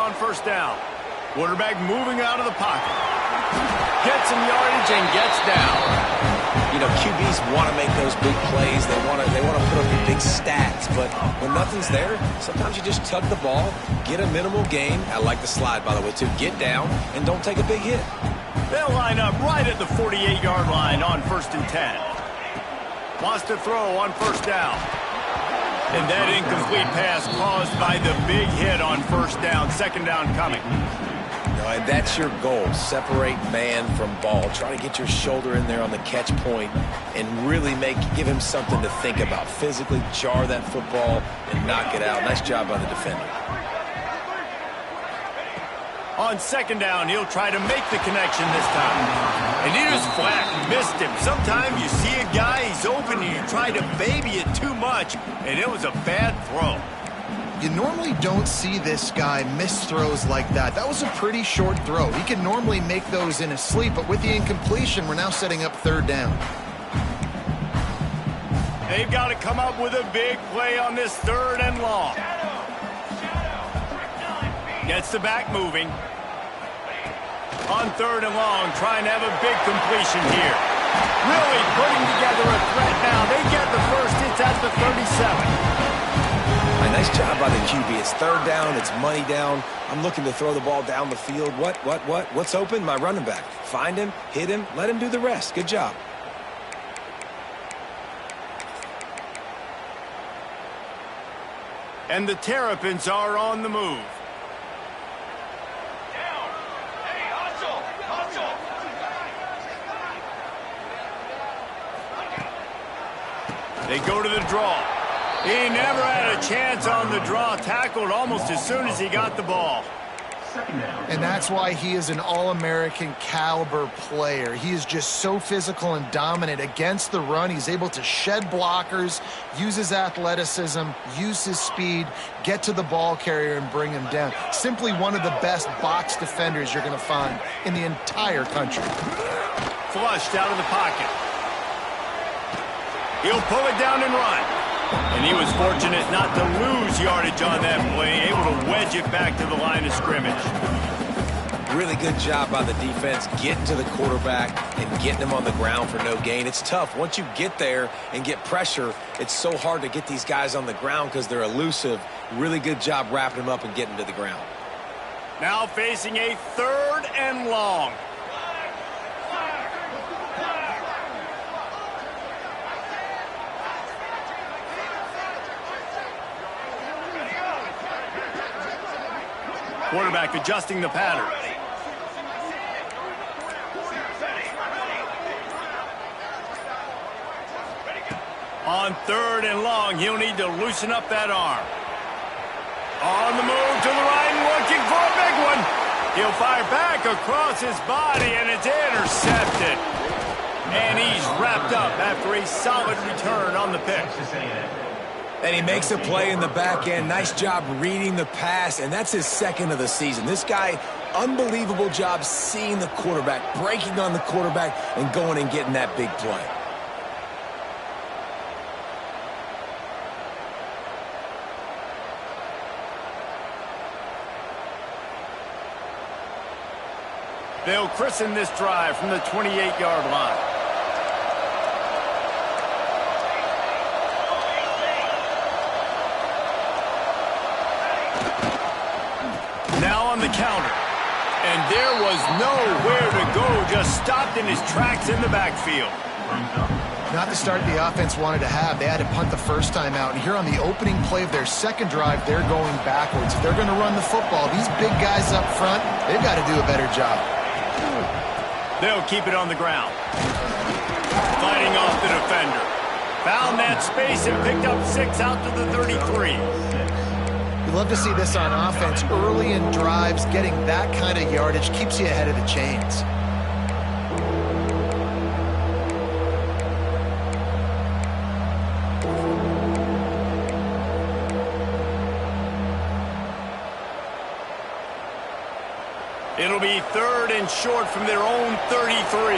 on first down. Quarterback moving out of the pocket. Gets some yardage and gets down. You know, QBs want to make those big plays. They want to put up the big stats. But when nothing's there, sometimes you just tug the ball, get a minimal gain. I like the slide, by the way, too. Get down and don't take a big hit. They'll line up right at the 48-yard line on 1st and 10. Wants to throw on first down. And that incomplete pass caused by the big hit on first down. Second down coming. And that's your goal. Separate man from ball. Try to get your shoulder in there on the catch point and really give him something to think about. Physically jar that football and knock it out. Nice job by the defender. On second down, he'll try to make the connection this time. And he just flat missed him. Sometimes you see a guy, he's open, and you try to baby it too much, and it was a bad throw. You normally don't see this guy miss throws like that. That was a pretty short throw. He can normally make those in his sleep, but with the incompletion, we're now setting up third down. They've got to come up with a big play on this 3rd and long. Gets the back moving. On 3rd and long, trying to have a big completion here. Really putting together a threat now. They get the first. It's at the 37. Nice job by the QB. It's 3rd down. It's money down. I'm looking to throw the ball down the field. What's open? My running back. Find him, hit him, let him do the rest. Good job. And the Terrapins are on the move. They go to the draw. He never had a chance on the draw. Tackled almost as soon as he got the ball. And that's why he is an All-American caliber player. He is just so physical and dominant against the run. He's able to shed blockers, use his athleticism, use his speed, get to the ball carrier and bring him down. Simply one of the best box defenders you're going to find in the entire country. Flushed out of the pocket. He'll pull it down and run. And he was fortunate not to lose yardage on that play, able to wedge it back to the line of scrimmage. Really good job by the defense getting to the quarterback and getting him on the ground for no gain. It's tough. Once you get there and get pressure, it's so hard to get these guys on the ground because they're elusive. Really good job wrapping him up and getting to the ground. Now facing a 3rd and long. Quarterback adjusting the pattern. On 3rd and long, he'll need to loosen up that arm. On the move to the right, looking for a big one. He'll fire back across his body, and it's intercepted. And he's wrapped up after a solid return on the pick. And he makes a play in the back end. Nice job reading the pass, and that's his 2nd of the season. This guy, unbelievable job seeing the quarterback, breaking on the quarterback, and going and getting that big play. They'll christen this drive from the 28-yard line. Now on the counter. And there was nowhere to go, just stopped in his tracks in the backfield. Not the start the offense wanted to have. They had to punt the first time out. And here on the opening play of their 2nd drive, they're going backwards. If they're going to run the football, these big guys up front, they've got to do a better job. They'll keep it on the ground. Fighting off the defender. Found that space and picked up 6 out to the 33. You love to see this on offense. Early in drives, getting that kind of yardage keeps you ahead of the chains. It'll be 3rd and short from their own 33.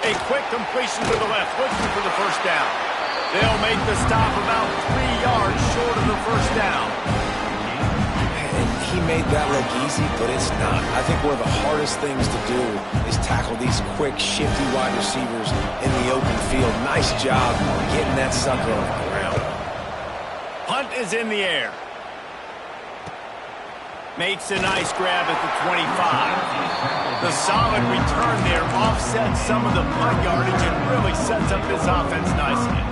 A quick completion to the left, looking for the first down. They'll make the stop about 3 yards short of the first down. And he made that look easy, but it's not. I think one of the hardest things to do is tackle these quick, shifty wide receivers in the open field. Nice job getting that sucker on the ground. Punt is in the air. Makes a nice grab at the 25. The solid return there offsets some of the punt yardage and really sets up this offense nicely.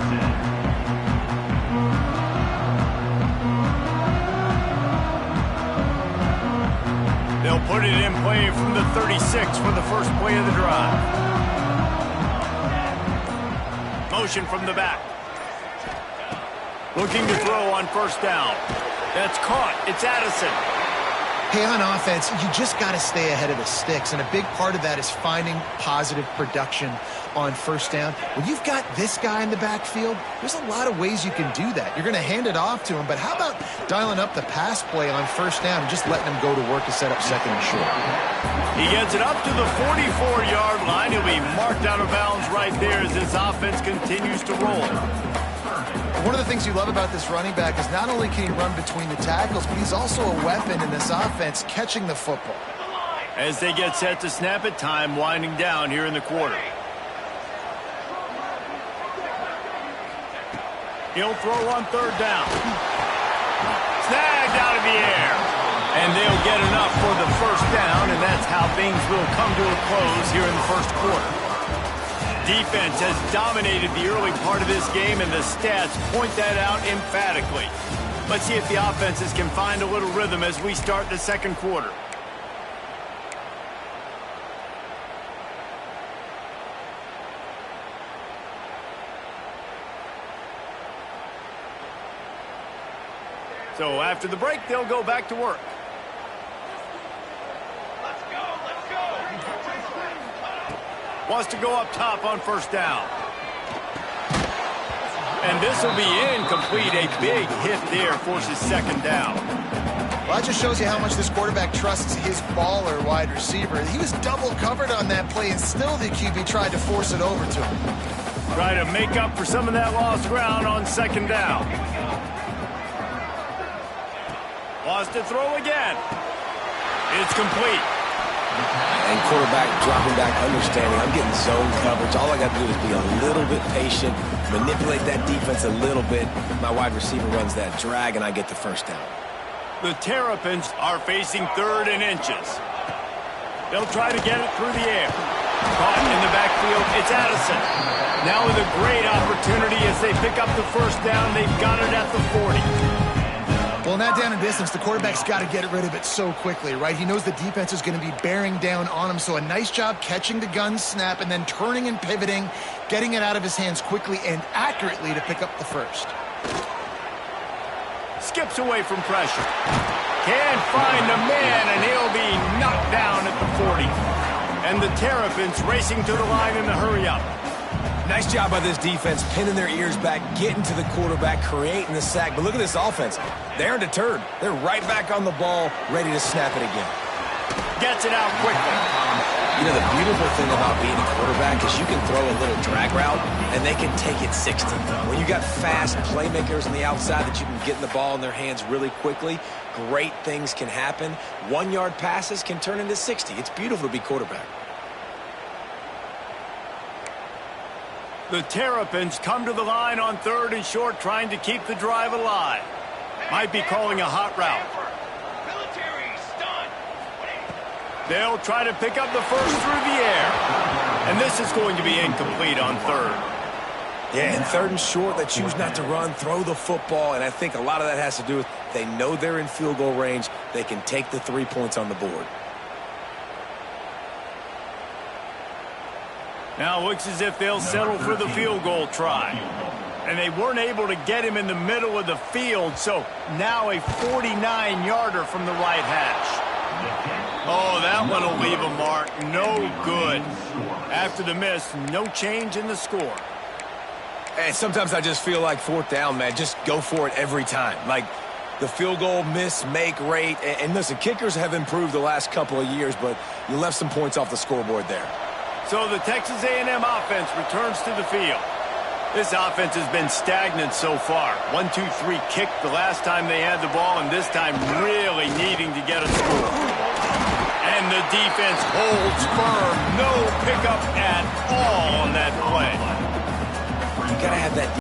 They'll put it in play from the 36 for the first play of the drive. Motion from the back. Looking to throw on first down. That's caught. It's Addison. Hey, on offense, you just got to stay ahead of the sticks, and a big part of that is finding positive production on first down. When you've got this guy in the backfield, there's a lot of ways you can do that. You're going to hand it off to him, but how about dialing up the pass play on first down and just letting him go to work to set up second and short? He gets it up to the 44-yard line. He'll be marked out of bounds right there as this offense continues to roll. One of the things you love about this running back is not only can he run between the tackles, but he's also a weapon in this offense catching the football. As they get set to snap it, time winding down here in the quarter. He'll throw on third down. Snagged out of the air. And they'll get enough for the first down, and that's how things will come to a close here in the first quarter. Defense has dominated the early part of this game, and the stats point that out emphatically. Let's see if the offenses can find a little rhythm as we start the second quarter. So after the break, they'll go back to work. Wants to go up top on first down. And this will be incomplete. A big hit there forces second down. Well, that just shows you how much this quarterback trusts his baller wide receiver. He was double covered on that play, and still the QB tried to force it over to him. Try to make up for some of that lost ground on second down. Wants to throw again. It's complete. And quarterback dropping back, understanding I'm getting zone coverage. All I got to do is be a little bit patient, manipulate that defense a little bit. My wide receiver runs that drag, and I get the first down. The Terrapins are facing third and inches. They'll try to get it through the air. Caught in the backfield, it's Addison. Now with a great opportunity as they pick up the first down. They've got it at the 40. Well, in that down and distance, the quarterback's got to get rid of it so quickly, right? He knows the defense is going to be bearing down on him, so a nice job catching the gun snap and then turning and pivoting, getting it out of his hands quickly and accurately to pick up the first. Skips away from pressure. Can't find the man, and he'll be knocked down at the 40. And the Terrapins racing to the line in the hurry-up. Nice job by this defense, pinning their ears back, getting to the quarterback, creating the sack. But look at this offense. They aren't deterred. They're right back on the ball, ready to snap it again. Gets it out quickly. You know, the beautiful thing about being a quarterback is you can throw a little drag route, and they can take it 60. When you got fast playmakers on the outside that you can get the ball in their hands really quickly, great things can happen. 1-yard passes can turn into 60. It's beautiful to be quarterback. The Terrapins come to the line on third and short, trying to keep the drive alive. Might be calling a hot route. They'll try to pick up the first through the air. And this is going to be incomplete on third. Yeah, and third and short, they choose not to run, throw the football, and I think a lot of that has to do with they know they're in field goal range. They can take the 3 points on the board. Now it looks as if they'll settle for the field goal try. And they weren't able to get him in the middle of the field, so now a 49-yarder from the right hash. Oh, that one will leave a mark. No good. After the miss, no change in the score. And sometimes I just feel like fourth down, man, just go for it every time. Like the field goal miss, make rate. And listen, kickers have improved the last couple of years, but you left some points off the scoreboard there. So the Texas A&M offense returns to the field. This offense has been stagnant so far. 1-2-3 kick the last time they had the ball, and this time really needing to get a score. And the defense holds firm. No pickup at all on that play. You got to have that